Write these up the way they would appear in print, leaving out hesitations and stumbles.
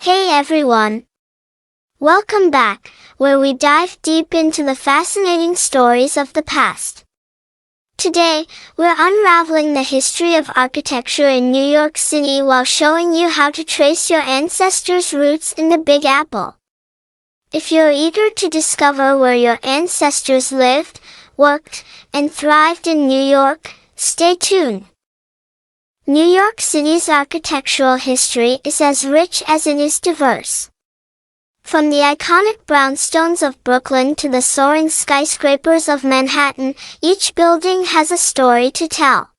Hey everyone! Welcome back, where we dive deep into the fascinating stories of the past. Today, we're unraveling the history of architecture in New York City while showing you how to trace your ancestors' roots in the Big Apple. If you're eager to discover where your ancestors lived, worked, and thrived in New York, stay tuned. New York City's architectural history is as rich as it is diverse. From the iconic brownstones of Brooklyn to the soaring skyscrapers of Manhattan, each building has a story to tell.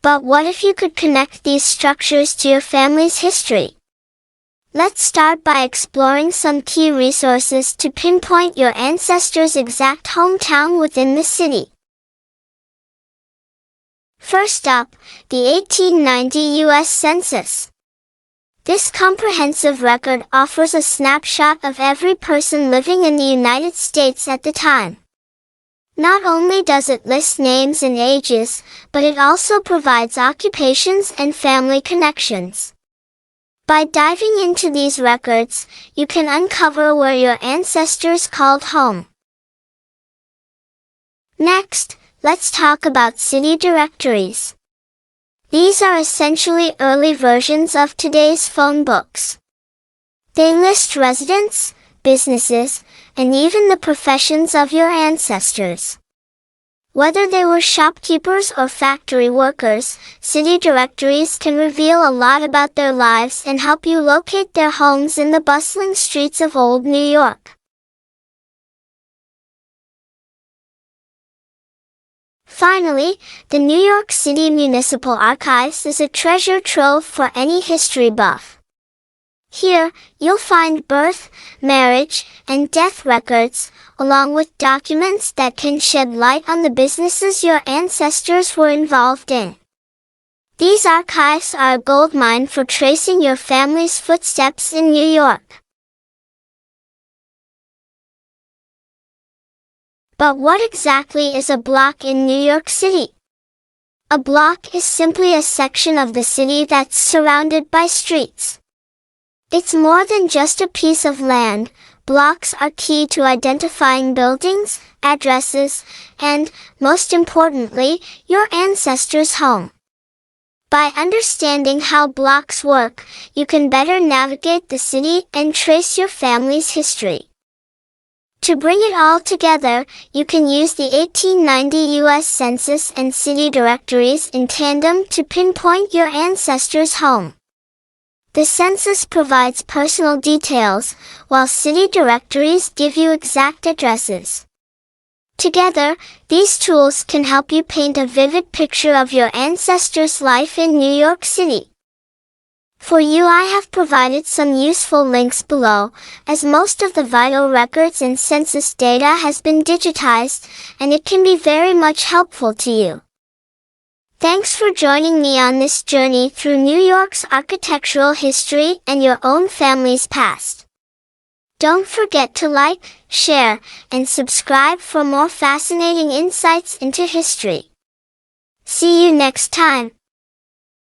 But what if you could connect these structures to your family's history? Let's start by exploring some key resources to pinpoint your ancestors' exact hometown within the city. First up, the 1890 US Census. This comprehensive record offers a snapshot of every person living in the United States at the time. Not only does it list names and ages, but it also provides occupations and family connections. By diving into these records, you can uncover where your ancestors called home. Next, let's talk about city directories. These are essentially early versions of today's phone books. They list residents, businesses, and even the professions of your ancestors. Whether they were shopkeepers or factory workers, city directories can reveal a lot about their lives and help you locate their homes in the bustling streets of old New York. Finally, the New York City Municipal Archives is a treasure trove for any history buff. Here, you'll find birth, marriage, and death records, along with documents that can shed light on the businesses your ancestors were involved in. These archives are a goldmine for tracing your family's footsteps in New York. But what exactly is a block in New York City? A block is simply a section of the city that's surrounded by streets. It's more than just a piece of land. Blocks are key to identifying buildings, addresses, and, most importantly, your ancestors' home. By understanding how blocks work, you can better navigate the city and trace your family's history. To bring it all together, you can use the 1890 US Census and city directories in tandem to pinpoint your ancestors' home. The census provides personal details, while city directories give you exact addresses. Together, these tools can help you paint a vivid picture of your ancestors' life in New York City. For you, I have provided some useful links below, as most of the vital records and census data has been digitized, and it can be very much helpful to you. Thanks for joining me on this journey through New York's architectural history and your own family's past. Don't forget to like, share, and subscribe for more fascinating insights into history. See you next time.